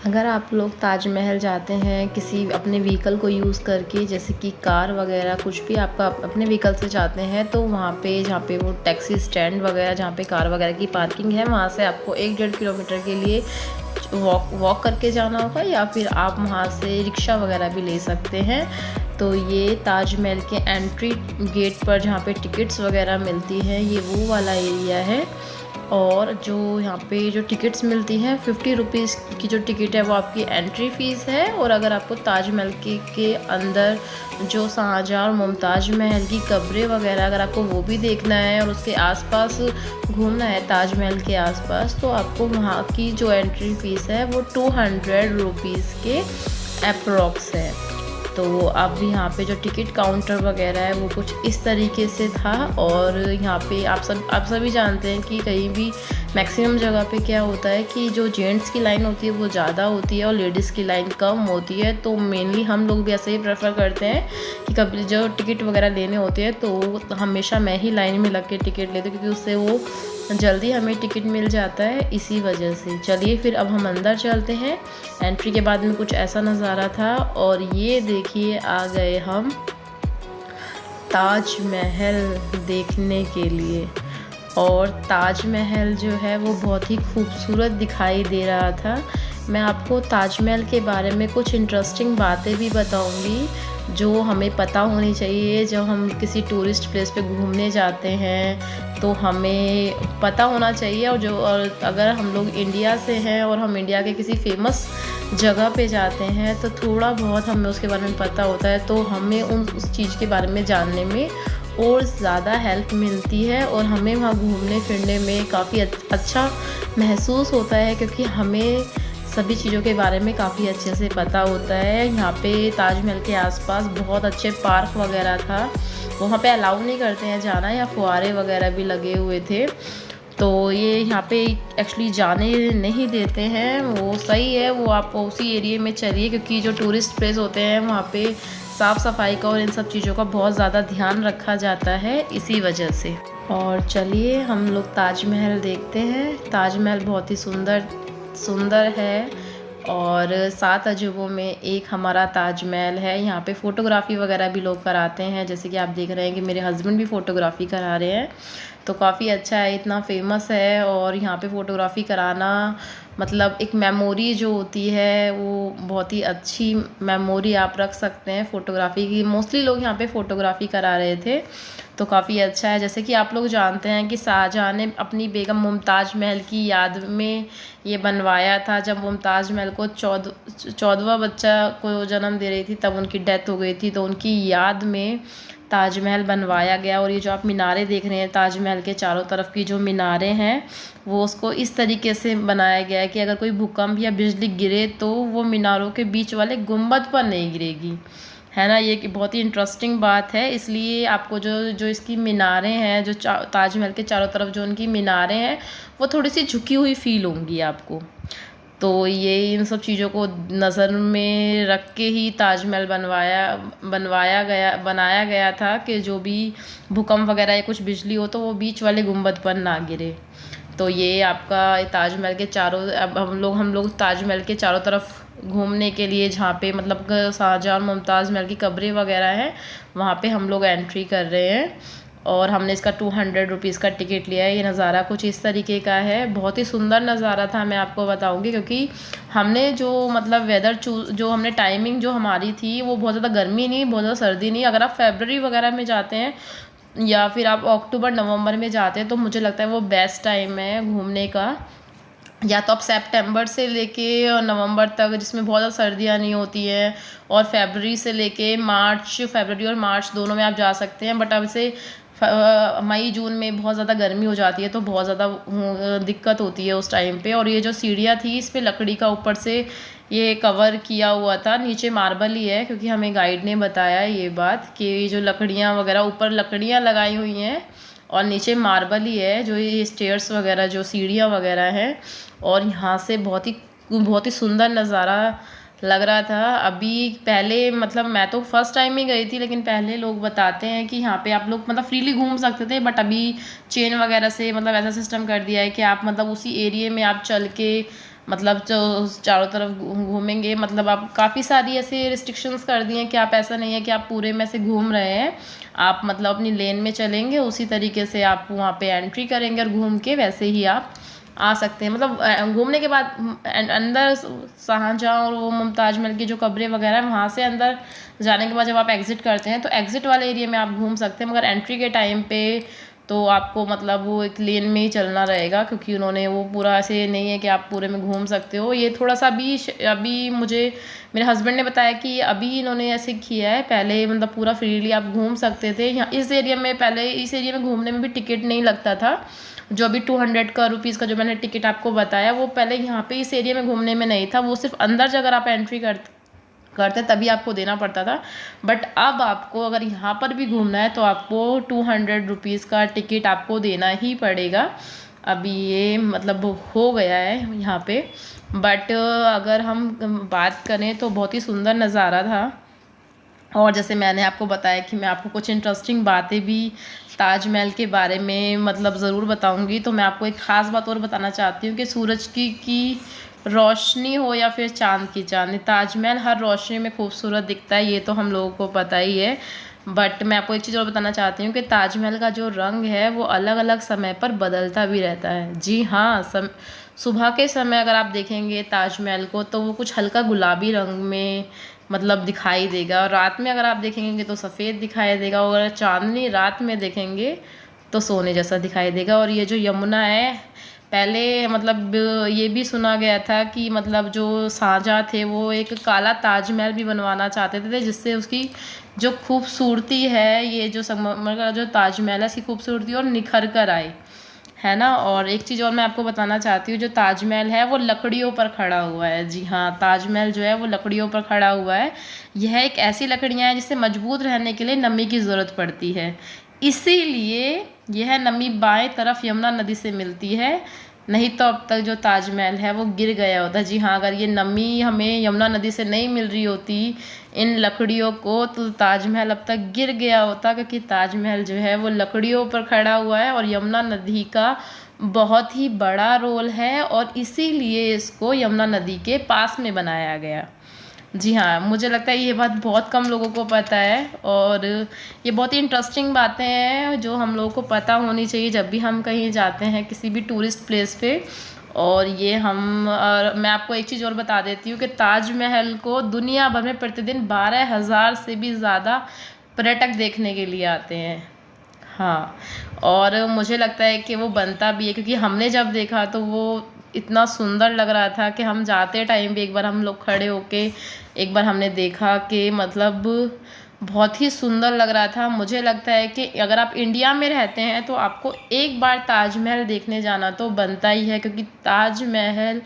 अगर आप लोग ताजमहल जाते हैं किसी अपने व्हीकल को यूज़ करके, जैसे कि कार वगैरह कुछ भी आपका अपने व्हीकल से जाते हैं, तो वहाँ पे जहाँ पे वो टैक्सी स्टैंड वगैरह जहाँ पे कार वगैरह की पार्किंग है, वहाँ से आपको 1-1.5 किलोमीटर के लिए वॉक करके जाना होगा, या फिर आप वहाँ से रिक्शा वगैरह भी ले सकते हैं। तो ये ताजमहल के एंट्री गेट पर जहाँ पे टिकट्स वगैरह मिलती हैं, ये वो वाला एरिया है। और जो यहाँ पे जो टिकट्स मिलती हैं, 50 रुपीज़ की जो टिकट है वो आपकी एंट्री फ़ीस है। और अगर आपको ताजमहल के अंदर जो शाहजहाँ और मुमताज़ महल की कब्रें वगैरह अगर आपको वो भी देखना है और उसके आसपास घूमना है ताजमहल के आसपास, तो आपको वहाँ की जो एंट्री फ़ीस है वो 200 रुपीज़ के अप्रॉक्स है। तो अब यहाँ पे जो टिकट काउंटर वगैरह है वो कुछ इस तरीके से था। और यहाँ पे आप सभी जानते हैं कि कहीं भी मैक्सिमम जगह पे क्या होता है कि जो जेंट्स की लाइन होती है वो ज़्यादा होती है और लेडीज़ की लाइन कम होती है। तो मेनली हम लोग भी ऐसे ही प्रेफर करते हैं कि कभी जो टिकट वगैरह लेने होते हैं तो हमेशा मैं ही लाइन में लग के टिकट लेती हूँ, क्योंकि उससे वो जल्दी हमें टिकट मिल जाता है, इसी वजह से। चलिए फिर अब हम अंदर चलते हैं। एंट्री के बाद में कुछ ऐसा नज़ारा था। और ये देखिए आ गए हम ताजमहल देखने के लिए। और ताजमहल जो है वो बहुत ही खूबसूरत दिखाई दे रहा था। मैं आपको ताजमहल के बारे में कुछ इंटरेस्टिंग बातें भी बताऊंगी जो हमें पता होनी चाहिए। जब हम किसी टूरिस्ट प्लेस पे घूमने जाते हैं तो हमें पता होना चाहिए। और अगर हम लोग इंडिया से हैं और हम इंडिया के किसी फेमस जगह पे जाते हैं तो थोड़ा बहुत हमें उसके बारे में पता होता है, तो हमें उस चीज़ के बारे में जानने में और ज़्यादा हेल्प मिलती है और हमें वहाँ घूमने फिरने में काफ़ी अच्छा महसूस होता है, क्योंकि हमें सभी चीज़ों के बारे में काफ़ी अच्छे से पता होता है। यहाँ पे ताजमहल के आसपास बहुत अच्छे पार्क वगैरह था, वहाँ पे अलाउ नहीं करते हैं जाना, या फुहारे वगैरह भी लगे हुए थे। तो ये यहाँ पे एक्चुअली जाने नहीं देते हैं, वो सही है, वो आप उसी एरिया में चलिए, क्योंकि जो टूरिस्ट प्लेस होते हैं वहाँ पे साफ़ सफाई का और इन सब चीज़ों का बहुत ज़्यादा ध्यान रखा जाता है, इसी वजह से। और चलिए हम लोग ताजमहल देखते हैं। ताजमहल बहुत ही सुंदर है और 7 अजूबों में एक हमारा ताजमहल है। यहाँ पे फ़ोटोग्राफ़ी वगैरह भी लोग कराते हैं, जैसे कि आप देख रहे हैं कि मेरे हस्बैंड भी फ़ोटोग्राफ़ी करा रहे हैं। तो काफ़ी अच्छा है, इतना फेमस है। और यहाँ पे फ़ोटोग्राफ़ी कराना मतलब एक मेमोरी जो होती है वो बहुत ही अच्छी मेमोरी आप रख सकते हैं फ़ोटोग्राफ़ी की। मोस्टली लोग यहाँ पे फ़ोटोग्राफ़ी करा रहे थे, तो काफ़ी अच्छा है। जैसे कि आप लोग जानते हैं कि शाहजहाँ ने अपनी बेगम मुमताज़ महल की याद में ये बनवाया था। जब मुमताज़ महल को 14वां बच्चा को जन्म दे रही थी तब उनकी डेथ हो गई थी, तो उनकी याद में ताजमहल बनवाया गया। और ये जो आप मीनारें देख रहे हैं, ताजमहल के चारों तरफ की जो मीनारें हैं वो उसको इस तरीके से बनाया गया है कि अगर कोई भूकंप या बिजली गिरे तो वो मीनारों के बीच वाले गुंबद पर नहीं गिरेगी, है ना। ये बहुत ही इंटरेस्टिंग बात है। इसलिए आपको जो जो इसकी मीनारें हैं, जो ताजमहल के चारों तरफ जो उनकी मीनारें हैं वो थोड़ी सी झुकी हुई फील होंगी आपको। तो ये इन सब चीज़ों को नज़र में रख के ही ताजमहल बनाया गया था कि जो भी भूकंप वगैरह या कुछ बिजली हो तो वो बीच वाले गुंबद पर ना गिरे। तो ये आपका ताजमहल के चारों, अब हम लोग ताजमहल के चारों तरफ घूमने के लिए, जहाँ पे मतलब शाहजहाँ और मुमताज़ महल की कब्रें वगैरह हैं, वहाँ पे हम लोग एंट्री कर रहे हैं। और हमने इसका 200 रुपीज़ का टिकट लिया है। ये नज़ारा कुछ इस तरीके का है, बहुत ही सुंदर नज़ारा था, मैं आपको बताऊंगी। क्योंकि हमने जो मतलब जो हमने टाइमिंग जो हमारी थी वो बहुत ज़्यादा गर्मी नहीं, बहुत ज़्यादा सर्दी नहीं। अगर आप फरवरी वगैरह में जाते हैं या फिर आप अक्टूबर नवंबर में जाते हैं तो मुझे लगता है वो बेस्ट टाइम है घूमने का। या तो आप सितंबर से लेके नवंबर तक, जिसमें बहुत ज़्यादा सर्दियाँ नहीं होती हैं, और फरवरी से लेके फरवरी और मार्च दोनों में आप जा सकते हैं। बट अब से मई जून में बहुत ज़्यादा गर्मी हो जाती है, तो बहुत ज़्यादा दिक्कत होती है उस टाइम पे। और ये जो सीढ़ियाँ थी इस पे लकड़ी का ऊपर से ये कवर किया हुआ था, नीचे मार्बल ही है, क्योंकि हमें गाइड ने बताया ये बात कि जो लकड़ियाँ वगैरह, ऊपर लकड़ियाँ लगाई हुई हैं और नीचे मार्बल ही है, जो ये स्टेयर्स वगैरह जो सीढ़ियाँ वगैरह हैं। और यहाँ से बहुत ही सुंदर नज़ारा लग रहा था। अभी पहले मतलब मैं तो फर्स्ट टाइम ही गई थी, लेकिन पहले लोग बताते हैं कि यहाँ पे आप लोग मतलब फ्रीली घूम सकते थे, बट अभी चेन वगैरह से मतलब ऐसा सिस्टम कर दिया है कि आप मतलब उसी एरिया में आप चल के मतलब जो चारों तरफ घूमेंगे, मतलब आप काफ़ी सारी ऐसे रिस्ट्रिक्शंस कर दिए हैं कि आप, ऐसा नहीं है कि आप पूरे में से घूम रहे हैं, आप मतलब अपनी लेन में चलेंगे, उसी तरीके से आप वहाँ पे एंट्री करेंगे और घूम के वैसे ही आप आ सकते हैं। मतलब घूमने के बाद अंदर शाहजहाँ और वो मुमताज महल की जो कब्रें वगैरह हैं, वहाँ से अंदर जाने के बाद जब आप एग्ज़िट करते हैं तो एग्ज़िट वाले एरिया में आप घूम सकते हैं, मगर एंट्री के टाइम पे तो आपको मतलब वो एक लेन में ही चलना रहेगा, क्योंकि उन्होंने वो पूरा ऐसे नहीं है कि आप पूरे में घूम सकते हो। ये थोड़ा सा अभी मुझे मेरे हस्बैंड ने बताया कि अभी इन्होंने ऐसे किया है, पहले मतलब पूरा फ्रीली आप घूम सकते थे। यहाँ इस एरिया में, पहले इस एरिया में घूमने में भी टिकट नहीं लगता था, जो अभी 200 का रुपीज़ का जो मैंने टिकट आपको बताया, वो पहले यहाँ पे इस एरिया में घूमने में नहीं था, वो सिर्फ अंदर अगर आप एंट्री करते तभी आपको देना पड़ता था। बट अब आपको अगर यहाँ पर भी घूमना है तो आपको 200 रुपीज़ का टिकट आपको देना ही पड़ेगा। अभी ये मतलब हो गया है यहाँ पे। बट अगर हम बात करें तो बहुत ही सुंदर नज़ारा था। और जैसे मैंने आपको बताया कि मैं आपको कुछ इंटरेस्टिंग बातें भी ताजमहल के बारे में मतलब ज़रूर बताऊंगी, तो मैं आपको एक ख़ास बात और बताना चाहती हूँ कि सूरज की रोशनी हो या फिर चांद की चांदनी, ताजमहल हर रोशनी में खूबसूरत दिखता है, ये तो हम लोगों को पता ही है। बट मैं आपको एक चीज़ और बताना चाहती हूँ कि ताजमहल का जो रंग है वो अलग अलग समय पर बदलता भी रहता है। जी हाँ, सुबह के समय अगर आप देखेंगे ताजमहल को तो वो कुछ हल्का गुलाबी रंग में मतलब दिखाई देगा, और रात में अगर आप देखेंगे तो सफ़ेद दिखाई देगा, और अगर चांदनी रात में देखेंगे तो सोने जैसा दिखाई देगा। और ये जो यमुना है, पहले मतलब ये भी सुना गया था कि मतलब जो शाहजहाँ थे वो एक काला ताजमहल भी बनवाना चाहते थे, जिससे उसकी जो खूबसूरती है, ये जो संगमरमर का जो ताजमहल है, इसकी खूबसूरती और निखर कर आए, है ना। और एक चीज़ और मैं आपको बताना चाहती हूँ, जो ताजमहल है वो लकड़ियों पर खड़ा हुआ है। जी हाँ, ताजमहल जो है वो लकड़ियों पर खड़ा हुआ है। यह एक ऐसी लकड़ियाँ हैं जिससे मजबूत रहने के लिए नमी की ज़रूरत पड़ती है, इसीलिए यह नमी बाएं तरफ यमुना नदी से मिलती है, नहीं तो अब तक जो ताजमहल है वो गिर गया होता। जी हाँ, अगर ये नमी हमें यमुना नदी से नहीं मिल रही होती इन लकड़ियों को, तो ताजमहल अब तक गिर गया होता, क्योंकि ताजमहल जो है वो लकड़ियों पर खड़ा हुआ है और यमुना नदी का बहुत ही बड़ा रोल है, और इसीलिए इसको यमुना नदी के पास में बनाया गया। जी हाँ, मुझे लगता है ये बात बहुत कम लोगों को पता है, और ये बहुत ही इंटरेस्टिंग बातें हैं जो हम लोगों को पता होनी चाहिए जब भी हम कहीं जाते हैं किसी भी टूरिस्ट प्लेस पे। और ये मैं आपको एक चीज़ और बता देती हूँ कि ताजमहल को दुनिया भर में प्रतिदिन 12,000 से भी ज़्यादा पर्यटक देखने के लिए आते हैं। हाँ, और मुझे लगता है कि वो बनता भी है, क्योंकि हमने जब देखा तो वो इतना सुंदर लग रहा था कि हम जाते टाइम भी एक बार हम लोग खड़े होके एक बार हमने देखा कि मतलब बहुत ही सुंदर लग रहा था। मुझे लगता है कि अगर आप इंडिया में रहते हैं तो आपको एक बार ताजमहल देखने जाना तो बनता ही है, क्योंकि ताजमहल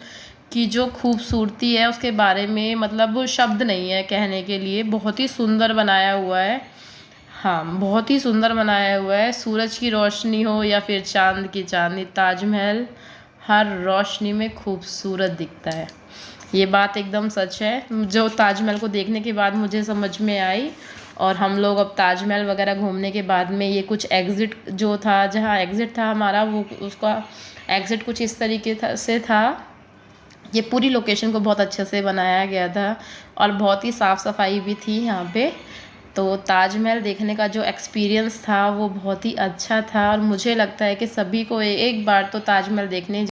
की जो खूबसूरती है उसके बारे में मतलब शब्द नहीं है कहने के लिए। बहुत ही सुंदर बनाया हुआ है। हाँ, बहुत ही सुंदर बनाया हुआ है। सूरज की रोशनी हो या फिर चांद की चांदनी, ताजमहल हर रोशनी में खूबसूरत दिखता है। ये बात एकदम सच है, जो ताजमहल को देखने के बाद मुझे समझ में आई। और हम लोग अब ताजमहल वगैरह घूमने के बाद में ये कुछ एग्ज़िट जो था, जहाँ एग्ज़िट था हमारा, वो उसका एग्ज़िट कुछ इस तरीके से था। ये पूरी लोकेशन को बहुत अच्छे से बनाया गया था और बहुत ही साफ़ सफाई भी थी यहाँ पे। तो ताजमहल देखने का जो एक्सपीरियंस था वो बहुत ही अच्छा था, और मुझे लगता है कि सभी को एक बार तो ताजमहल देखने